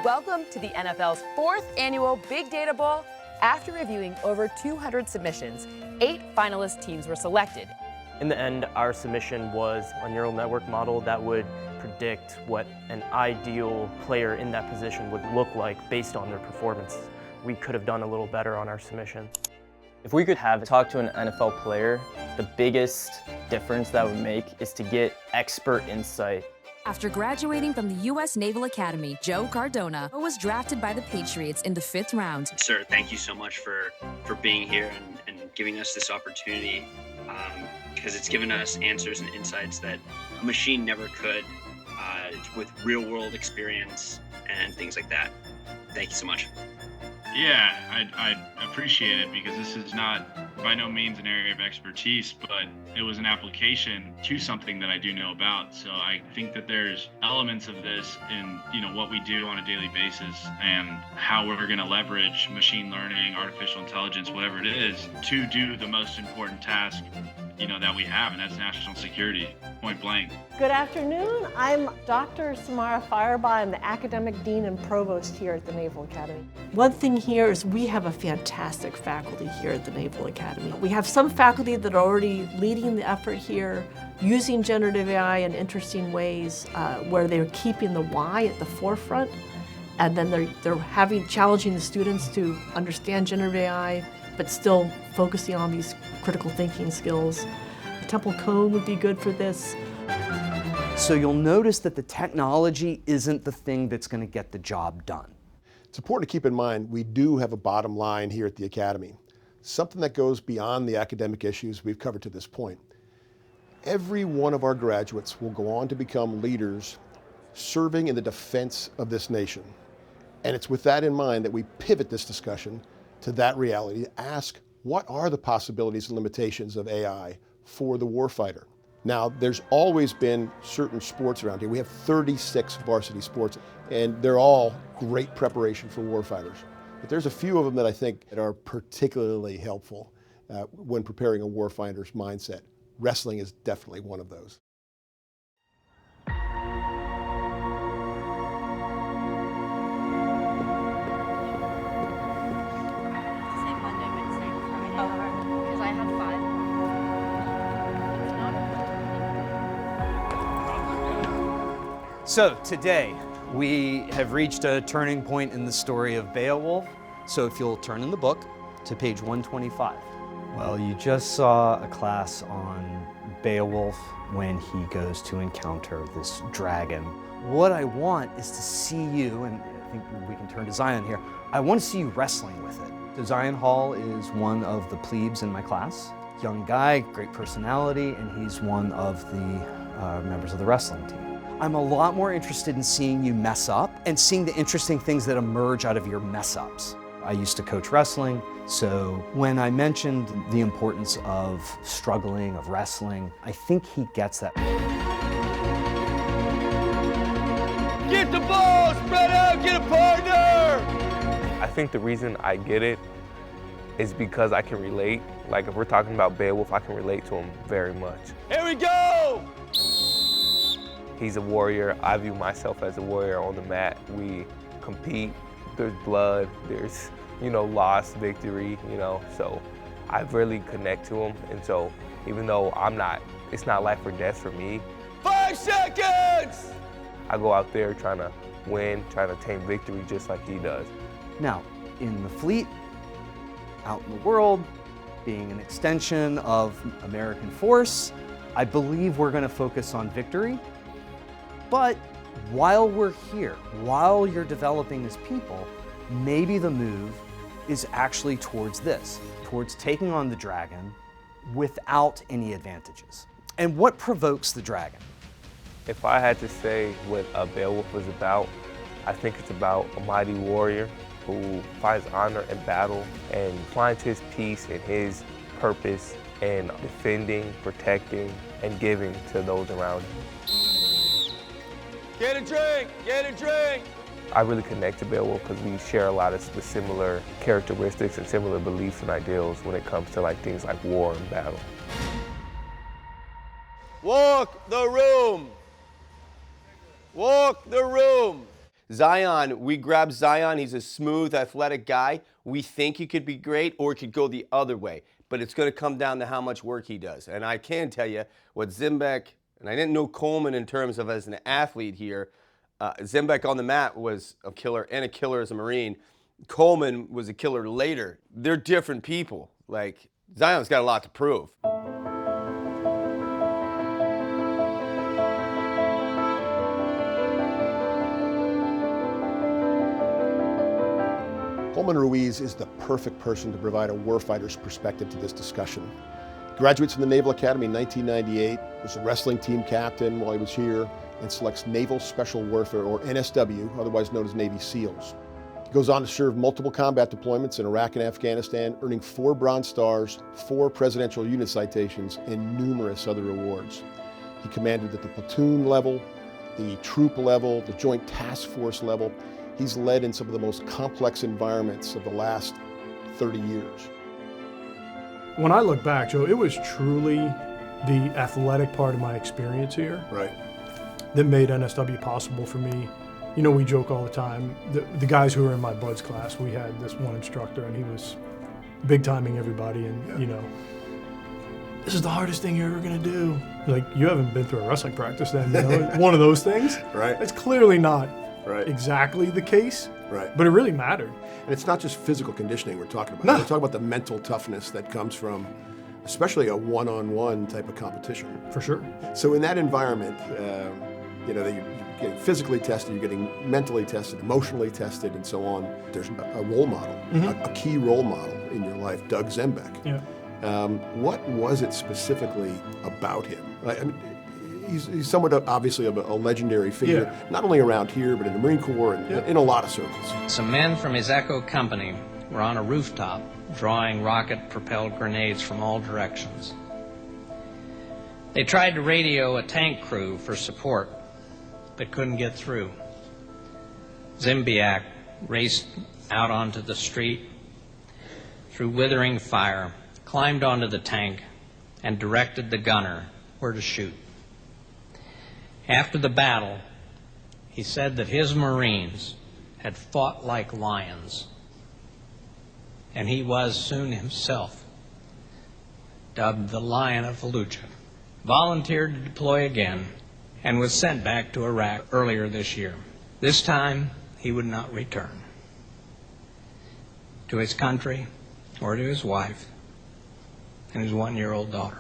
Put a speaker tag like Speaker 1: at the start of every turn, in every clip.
Speaker 1: Welcome to the NFL's 4th annual Big Data Bowl. After reviewing over 200 submissions, 8 finalist teams were selected.
Speaker 2: In the end, our submission was a neural network model that would predict what an ideal player in that position would look like based on their performance. We could have done a little better on our submission.
Speaker 3: If we could have talked to an NFL player, the biggest difference that would make is to get expert insight.
Speaker 4: After graduating from the U.S. Naval Academy, Joe Cardona was drafted by the Patriots in the 5th round.
Speaker 5: Sir, thank you so much for being here and giving us this opportunity, because it's given us answers and insights that a machine never could, with real-world experience and things like that. Thank you so much.
Speaker 6: Yeah, I appreciate it, because this is not by no means an area of expertise, but it was an application to something that I do know about. So I think that there's elements of this in, what we do on a daily basis and how we're going to leverage machine learning, artificial intelligence, whatever it is, to do the most important task, that we have, and that's national security, point blank.
Speaker 7: Good afternoon. I'm Dr. Samara Firebaugh. I'm the Academic Dean and Provost here at the Naval Academy. One thing here is we have a fantastic faculty here at the Naval Academy. We have some faculty that are already leading the effort here, using generative AI in interesting ways, where they're keeping the why at the forefront, and then they're challenging the students to understand generative AI, but still focusing on these critical thinking skills. Temple Cone would be good for this.
Speaker 8: So you'll notice that the technology isn't the thing that's going to get the job done.
Speaker 9: It's important to keep in mind we do have a bottom line here at the Academy, something that goes beyond the academic issues we've covered to this point. Every one of our graduates will go on to become leaders serving in the defense of this nation. And it's with that in mind that we pivot this discussion to that reality, to ask what are the possibilities and limitations of AI for the warfighter. Now, there's always been certain sports around here. We have 36 varsity sports, and they're all great preparation for warfighters. But there's a few of them that I think that are particularly helpful when preparing a warfighter's mindset. Wrestling is definitely one of those.
Speaker 8: So today, we have reached a turning point in the story of Beowulf. So if you'll turn in the book to page 125. Well, you just saw a class on Beowulf when he goes to encounter this dragon. What I want is to see you, and I think we can turn to Zion here, I want to see you wrestling with it. So Zion Hall is one of the plebes in my class. Young guy, great personality, and he's one of the members of the wrestling team. I'm a lot more interested in seeing you mess up and seeing the interesting things that emerge out of your mess ups. I used to coach wrestling, so when I mentioned the importance of struggling, of wrestling, I think he gets that.
Speaker 10: Get the ball, spread out, get a partner!
Speaker 11: I think the reason I get it is because I can relate. Like if we're talking about Beowulf, I can relate to him very much.
Speaker 10: Here we go!
Speaker 11: He's a warrior. I view myself as a warrior on the mat. We compete. There's blood. There's, loss, victory, So I really connect to him. And so even though it's not life or death for me.
Speaker 10: 5 seconds!
Speaker 11: I go out there trying to win, trying to attain victory just like he does.
Speaker 8: Now, in the fleet, out in the world, being an extension of American force, I believe we're going to focus on victory. But while we're here, while you're developing as people, maybe the move is actually towards this, towards taking on the dragon without any advantages. And what provokes the dragon?
Speaker 11: If I had to say what a Beowulf was about, I think it's about a mighty warrior who finds honor in battle and finds his peace and his purpose in defending, protecting, and giving to those around him.
Speaker 10: Get a drink, get a drink!
Speaker 11: I really connect to Beowulf because we share a lot of the similar characteristics and similar beliefs and ideals when it comes to things like war and battle.
Speaker 10: Walk the room! Walk the room! Zion, we grabbed Zion. He's a smooth, athletic guy. We think he could be great, or it could go the other way. But it's going to come down to how much work he does. And I can tell you what Zembek, and I didn't know Coleman in terms of as an athlete here. Zembek on the mat was a killer and a killer as a Marine. Coleman was a killer later. They're different people. Like, Zion's got a lot to prove.
Speaker 9: Coleman Ruiz is the perfect person to provide a warfighter's perspective to this discussion. Graduates from the Naval Academy in 1998, was a wrestling team captain while he was here, and selects Naval Special Warfare, or NSW, otherwise known as Navy SEALs. He goes on to serve multiple combat deployments in Iraq and Afghanistan, earning 4 Bronze Stars, 4 Presidential Unit Citations, and numerous other awards. He commanded at the platoon level, the troop level, the Joint Task Force level. He's led in some of the most complex environments of the last 30 years.
Speaker 12: When I look back, Joe, it was truly the athletic part of my experience here that made NSW possible for me. You know, we joke all the time. The guys who were in my BUDS class, we had this one instructor, and he was big-timing everybody, and, you know, this is the hardest thing you're ever going to do. Like, you haven't been through a wrestling practice then, you know? One of those things. It's clearly not exactly the case, but it really mattered.
Speaker 9: And it's not just physical conditioning we're talking about.
Speaker 12: No.
Speaker 9: We're talking about the mental toughness that comes from especially a one-on-one type of competition.
Speaker 12: For sure.
Speaker 9: So in that environment, you know, you're getting physically tested, you're getting mentally tested, emotionally tested, and so on. There's a role model, a key role model in your life, Doug Zembek. What was it specifically about him? I mean, he's somewhat obviously a legendary figure, not only around here, but in the Marine Corps and in a lot of circles.
Speaker 13: Some men from his Echo company were on a rooftop drawing rocket-propelled grenades from all directions. They tried to radio a tank crew for support, but couldn't get through. Zembek raced out onto the street through withering fire, climbed onto the tank, and directed the gunner where to shoot. After the battle, he said that his Marines had fought like lions, and he was soon himself dubbed the Lion of Fallujah. Volunteered to deploy again and was sent back to Iraq earlier this year. This time, he would not return to his country or to his wife and his 1-year-old daughter.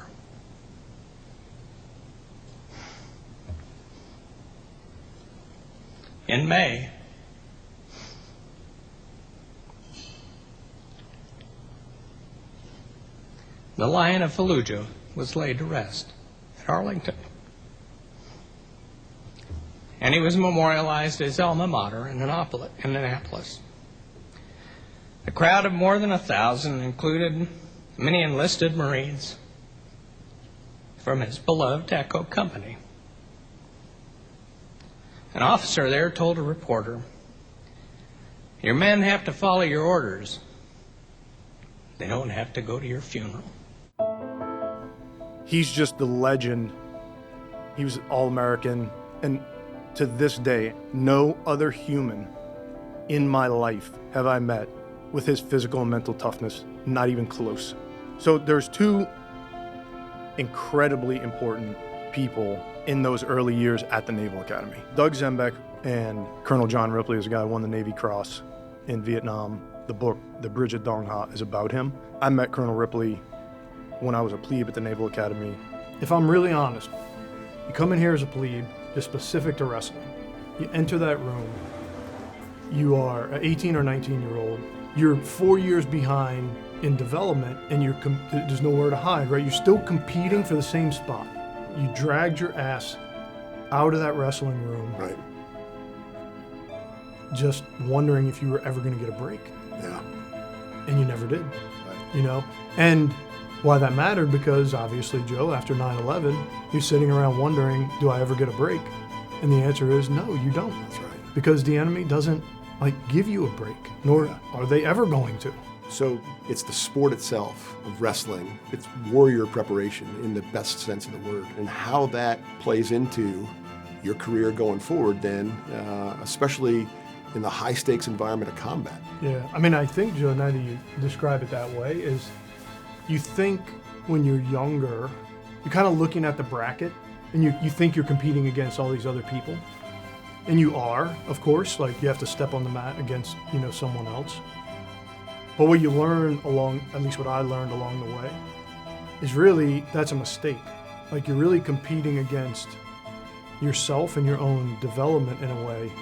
Speaker 13: In May, the Lion of Fallujah was laid to rest at Arlington, and he was memorialized at his alma mater in Annapolis. A crowd of more than 1,000 included many enlisted Marines from his beloved Echo company. An officer there told a reporter, "Your men have to follow your orders. They don't have to go to your funeral."
Speaker 12: He's just the legend. He was All-American, and to this day, no other human in my life have I met with his physical and mental toughness, not even close. So there's 2 incredibly important people in those early years at the Naval Academy. Doug Zembek and Colonel John Ripley is a guy who won the Navy Cross in Vietnam. The book, The Bridge at Dong Ha, is about him. I met Colonel Ripley when I was a plebe at the Naval Academy. If I'm really honest, you come in here as a plebe, you're specific to wrestling. You enter that room, you are an 18 or 19-year-old, you're 4 years behind in development, and there's nowhere to hide, right? You're still competing for the same spot. You dragged your ass out of that wrestling room, just wondering if you were ever going to get a break. And you never did, you know? And why that mattered, because obviously, Joe, after 9/11, you're sitting around wondering, do I ever get a break? And the answer is no, you don't. That's right. Because the enemy doesn't give you a break, nor are they ever going to.
Speaker 9: So it's the sport itself of wrestling. It's warrior preparation in the best sense of the word, and how that plays into your career going forward then, especially in the high-stakes environment of combat.
Speaker 12: Yeah, I mean, I think, Joe, now that you describe it that way, is you think when you're younger, you're kind of looking at the bracket, and you think you're competing against all these other people. And you are, of course, like you have to step on the mat against, someone else. But what you learn at least what I learned along the way, is really, that's a mistake. Like you're really competing against yourself and your own development in a way.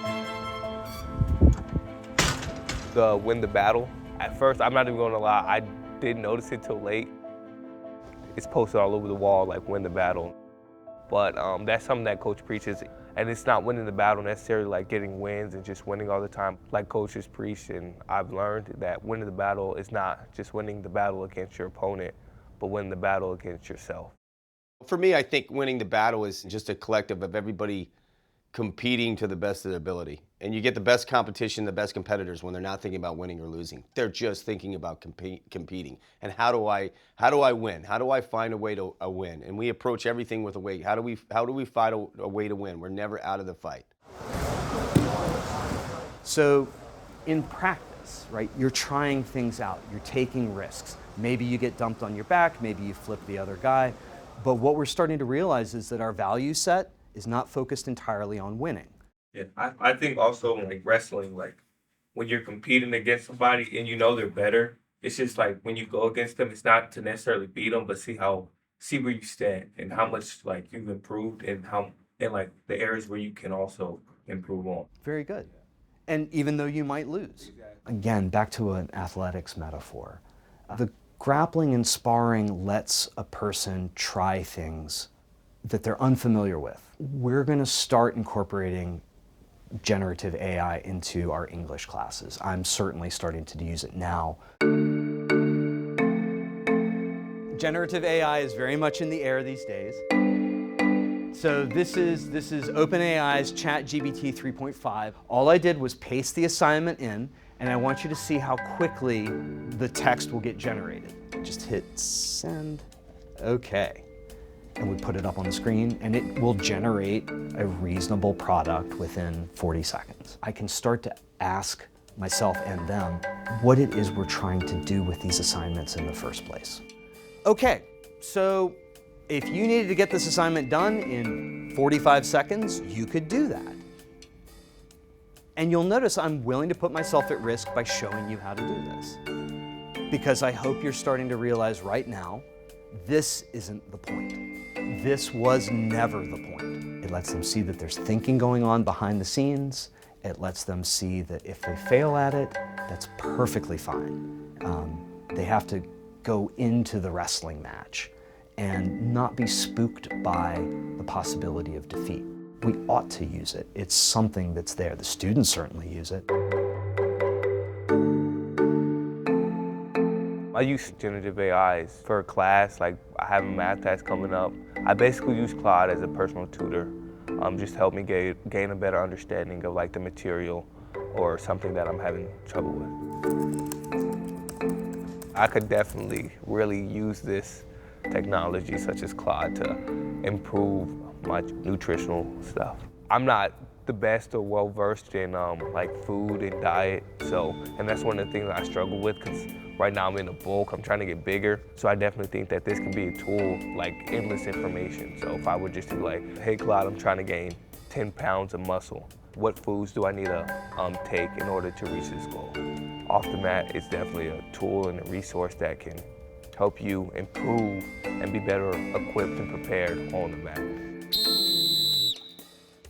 Speaker 11: The win the battle. At first, I'm not even going to lie, I didn't notice it till late. It's posted all over the wall, like win the battle. But that's something that Coach preaches. And it's not winning the battle necessarily like getting wins and just winning all the time. Like coaches preach, and I've learned that winning the battle is not just winning the battle against your opponent, but winning the battle against yourself.
Speaker 10: For me, I think winning the battle is just a collective of everybody competing to the best of their ability. And you get the best competition, the best competitors when they're not thinking about winning or losing. They're just thinking about competing. And how do I win? How do I find a way to win? And we approach everything with a way. How do we find a way to win? We're never out of the fight.
Speaker 8: So in practice, right, you're trying things out. You're taking risks. Maybe you get dumped on your back. Maybe you flip the other guy. But what we're starting to realize is that our value set is not focused entirely on winning.
Speaker 11: Yeah, I think also like wrestling, like when you're competing against somebody and you know they're better, it's just like when you go against them, it's not to necessarily beat them, but see where you stand and how much like you've improved and like the areas where you can also improve on.
Speaker 8: Very good. And even though you might lose. Again, back to an athletics metaphor. The grappling and sparring lets a person try things that they're unfamiliar with. We're going to start incorporating generative AI into our English classes. I'm certainly starting to use it now. Generative AI is very much in the air these days. So this is OpenAI's ChatGPT 3.5. All I did was paste the assignment in, and I want you to see how quickly the text will get generated. Just hit send. Okay. And we put it up on the screen, and it will generate a reasonable product within 40 seconds. I can start to ask myself and them what it is we're trying to do with these assignments in the first place. Okay, so if you needed to get this assignment done in 45 seconds, you could do that. And you'll notice I'm willing to put myself at risk by showing you how to do this. Because I hope you're starting to realize right now, this isn't the point. This was never the point. It lets them see that there's thinking going on behind the scenes. It lets them see that if they fail at it, that's perfectly fine. They have to go into the wrestling match and not be spooked by the possibility of defeat. We ought to use it. It's something that's there. The students certainly use it.
Speaker 11: I use generative AIs for a class, like I have a math test coming up. I basically use Claude as a personal tutor, just to help me gain a better understanding of like the material or something that I'm having trouble with. I could definitely really use this technology such as Claude to improve my nutritional stuff. I'm not the best or well-versed in like food and diet, and that's one of the things that I struggle with, because right now I'm in a bulk, I'm trying to get bigger, so I definitely think that this can be a tool, like endless information. So if I would just do like, hey Claude, I'm trying to gain 10 pounds of muscle. What foods do I need to take in order to reach this goal? Off the mat is definitely a tool and a resource that can help you improve and be better equipped and prepared on the mat.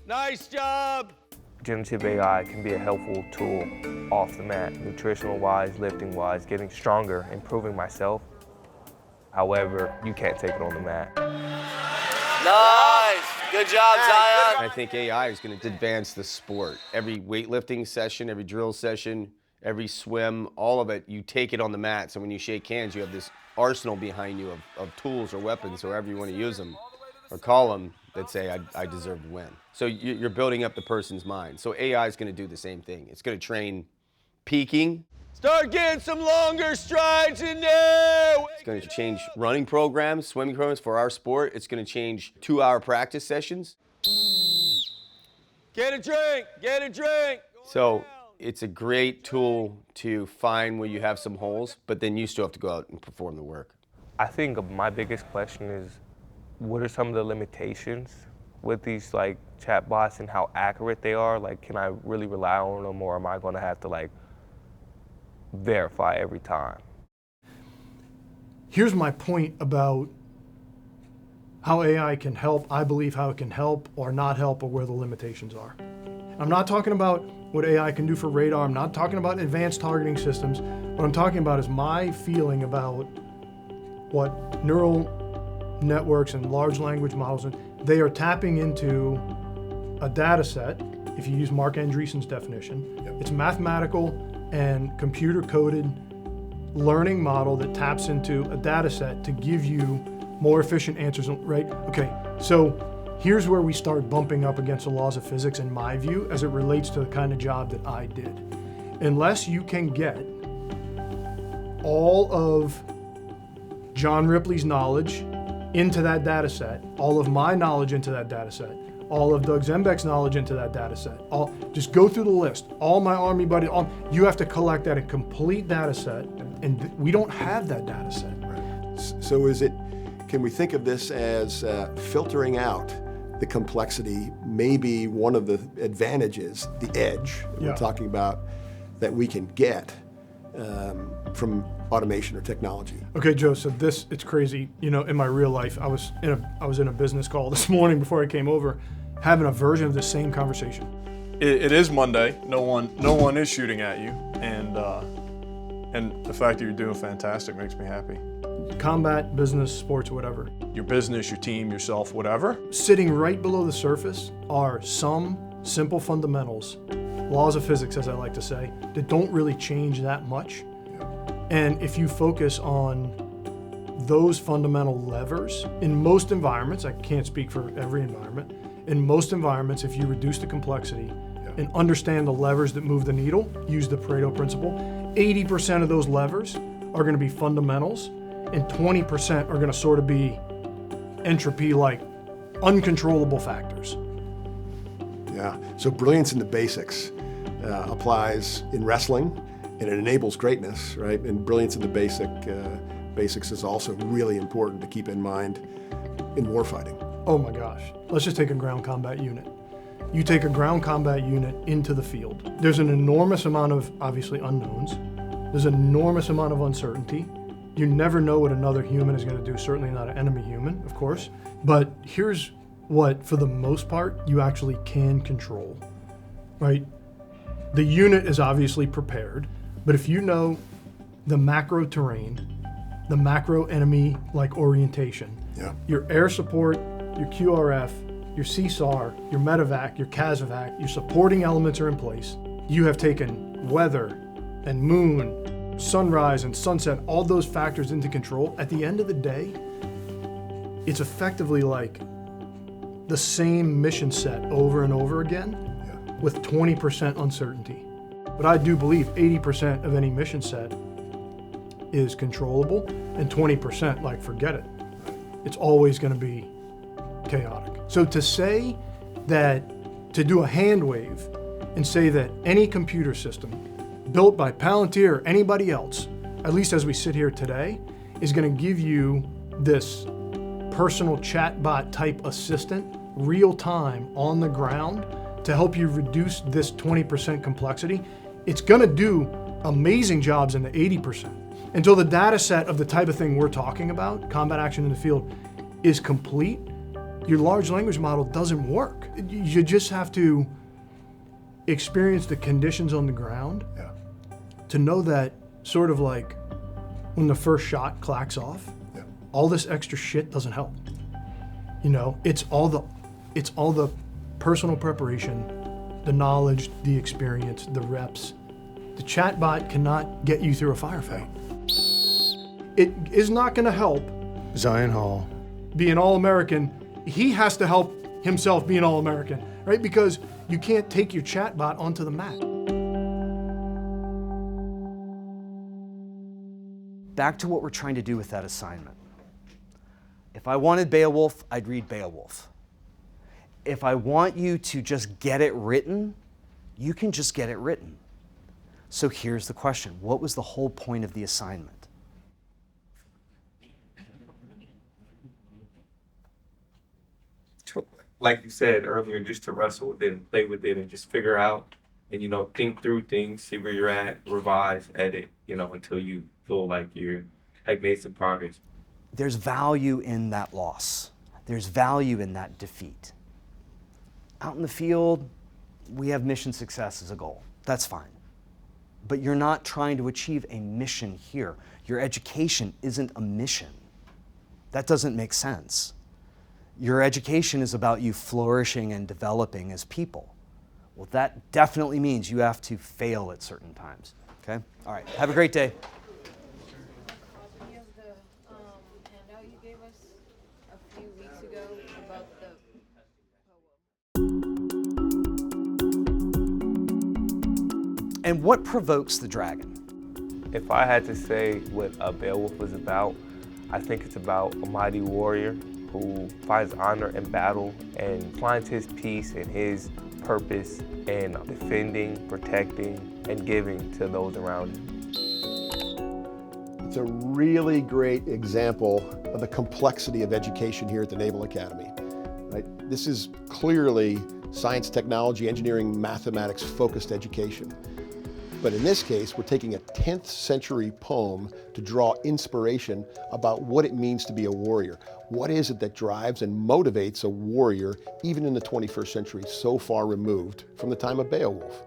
Speaker 10: Nice job!
Speaker 11: Generative AI can be a helpful tool off the mat, nutritional-wise, lifting-wise, getting stronger, improving myself. However, you can't take it on the mat.
Speaker 10: Nice! Good job, Zion! I think AI is going to advance the sport. Every weightlifting session, every drill session, every swim, all of it, you take it on the mat. So when you shake hands, you have this arsenal behind you of tools or weapons, or however you want to use them, or call them, that say, I deserve to win. So you're building up the person's mind. So AI is going to do the same thing. It's going to train peaking. Start getting some longer strides in there. It's going to change running programs, swimming programs for our sport. It's going to change 2-hour practice sessions. Get a drink, get a drink. So it's a great tool to find where you have some holes, but then you still have to go out and perform the work.
Speaker 11: I think my biggest question is, what are some of the limitations with these like chatbots and how accurate they are? Like, can I really rely on them, or am I going to have to like verify every time?
Speaker 12: Here's my point about how AI can help, I believe how it can help or not help, or where the limitations are. I'm not talking about what AI can do for radar. I'm not talking about advanced targeting systems. What I'm talking about is my feeling about what neural networks and large language models, they are tapping into a data set, if you use Mark Andreessen's definition. Yep. It's mathematical and computer coded learning model that taps into a data set to give you more efficient answers, right? Okay, so here's where we start bumping up against the laws of physics, in my view, as it relates to the kind of job that I did. Unless you can get all of John Ripley's knowledge into that data set, all of my knowledge into that data set, all of Doug Zembeck's knowledge into that data set, just go through the list, all my Army buddies, you have to collect that, a complete data set, and we don't have that data set.
Speaker 9: Right. So can we think of this as filtering out the complexity? Maybe one of the advantages, the edge that we're talking about, that we can get from automation or technology.
Speaker 12: Okay, Joe, so it's crazy. You know, in my real life, I was in a business call this morning before I came over, having a version of the same conversation.
Speaker 14: It is Monday. No one is shooting at you, and the fact that you're doing fantastic makes me happy.
Speaker 12: Combat, business, sports, whatever.
Speaker 14: Your business, your team, yourself, whatever.
Speaker 12: Sitting right below the surface are some simple fundamentals, laws of physics, as I like to say, that don't really change that much. And if you focus on those fundamental levers, in most environments, I can't speak for every environment, in most environments, if you reduce the complexity and understand the levers that move the needle, use the Pareto principle, 80% of those levers are going to be fundamentals, and 20% are going to sort of be entropy, like uncontrollable factors.
Speaker 9: Yeah, so brilliance in the basics applies in wrestling, and it enables greatness, right? And brilliance in the basics is also really important to keep in mind in warfighting.
Speaker 12: Oh my gosh, let's just take a ground combat unit. You take a ground combat unit into the field. There's an enormous amount of, obviously, unknowns. There's an enormous amount of uncertainty. You never know what another human is going to do, certainly not an enemy human, of course. But here's what, for the most part, you actually can control, right? The unit is obviously prepared, but if you know the macro terrain, the macro enemy-like orientation, your air support, your QRF, your CSAR, your medevac, your CASEVAC, your supporting elements are in place. You have taken weather and moon, sunrise and sunset, all those factors into control. At the end of the day, it's effectively like the same mission set over and over again with 20% uncertainty. But I do believe 80% of any mission set is controllable, and 20%, like, forget it. It's always going to be chaotic. So to say that, to do a hand wave and say that any computer system built by Palantir or anybody else, at least as we sit here today, is going to give you this personal chatbot type assistant, real time, on the ground, to help you reduce this 20% complexity, it's going to do amazing jobs in the 80%. Until the data set of the type of thing we're talking about, combat action in the field, is complete, your large language model doesn't work. You just have to experience the conditions on the ground to know that, sort of like when the first shot clacks off, all this extra shit doesn't help. You know, it's all the personal preparation, the knowledge, the experience, the reps. The chatbot cannot get you through a firefight. It is not going to help Zion Hall be an All-American. He has to help himself be an All-American, right? Because you can't take your chatbot onto the mat.
Speaker 8: Back to what we're trying to do with that assignment. If I wanted Beowulf, I'd read Beowulf. If I want you to just get it written, you can just get it written. So here's the question. What was the whole point of the assignment?
Speaker 11: Like you said earlier, just to wrestle with it and play with it and just figure out and, think through things, see where you're at, revise, edit, until you feel like you have made some progress.
Speaker 8: There's value in that loss. There's value in that defeat. Out in the field, we have mission success as a goal. That's fine. But you're not trying to achieve a mission here. Your education isn't a mission. That doesn't make sense. Your education is about you flourishing and developing as people. Well, that definitely means you have to fail at certain times, okay? All right, have a great day.
Speaker 15: Handout you gave us a few weeks ago about the
Speaker 8: And what provokes the dragon?
Speaker 11: If I had to say what a Beowulf was about, I think it's about a mighty warrior who finds honor in battle and finds his peace and his purpose in defending, protecting, and giving to those around him.
Speaker 9: It's a really great example of the complexity of education here at the Naval Academy. Right? This is clearly science, technology, engineering, mathematics focused education. But in this case, we're taking a 10th century poem to draw inspiration about what it means to be a warrior. What is it that drives and motivates a warrior, even in the 21st century, so far removed from the time of Beowulf?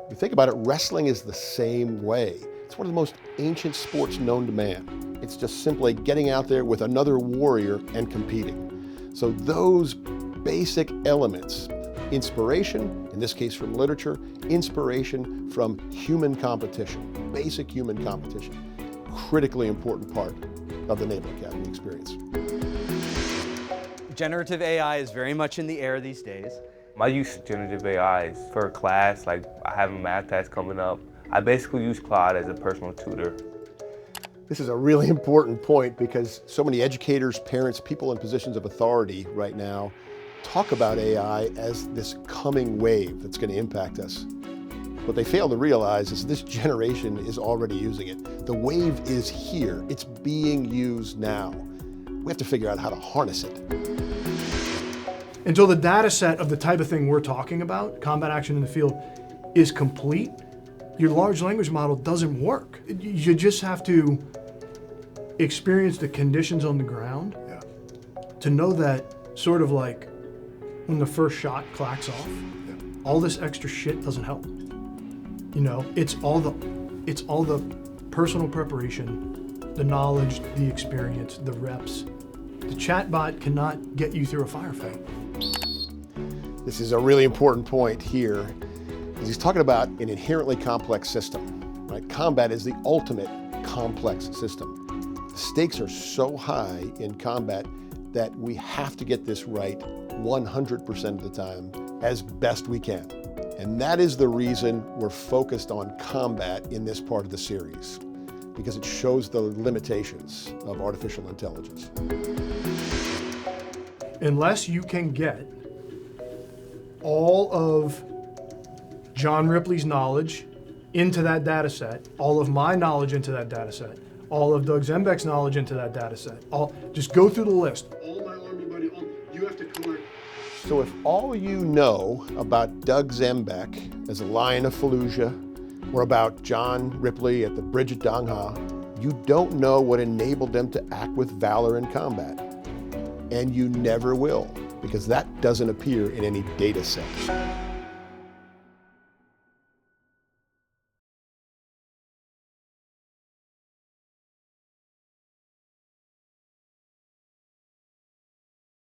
Speaker 9: If you think about it, wrestling is the same way. It's one of the most ancient sports known to man. It's just simply getting out there with another warrior and competing. So those basic elements, inspiration, in this case from literature, inspiration from human competition, basic human competition, critically important part of the Naval Academy experience.
Speaker 8: Generative AI is very much in the air these days.
Speaker 11: My use of generative AI is for a class, like I have a math test coming up. I basically use Claude as a personal tutor.
Speaker 9: This is a really important point because so many educators, parents, people in positions of authority right now talk about AI as this coming wave that's going to impact us. What they fail to realize is this generation is already using it. The wave is here. It's being used now. We have to figure out how to harness it.
Speaker 12: Until the data set of the type of thing we're talking about, combat action in the field, is complete, your large language model doesn't work. You just have to experience the conditions on the ground to know that sort of like when the first shot clacks off, all this extra shit doesn't help. It's all the personal preparation, the knowledge, the experience, the reps. The chatbot cannot get you through a firefight.
Speaker 9: This is a really important point here, because he's talking about an inherently complex system, right? Combat is the ultimate complex system. The stakes are so high in combat that we have to get this right 100% of the time as best we can. And that is the reason we're focused on combat in this part of the series, because it shows the limitations of artificial intelligence.
Speaker 12: Unless you can get all of John Ripley's knowledge into that data set, all of my knowledge into that data set, all of Doug Zembeck's knowledge into that data set, just go through the list. All my Army buddy, you have to collect.
Speaker 9: So if all you know about Doug Zembeck as a Lion of Fallujah, or about John Ripley at the Bridge at Dong Ha, you don't know what enabled them to act with valor in combat. And you never will, because that doesn't appear in any data set.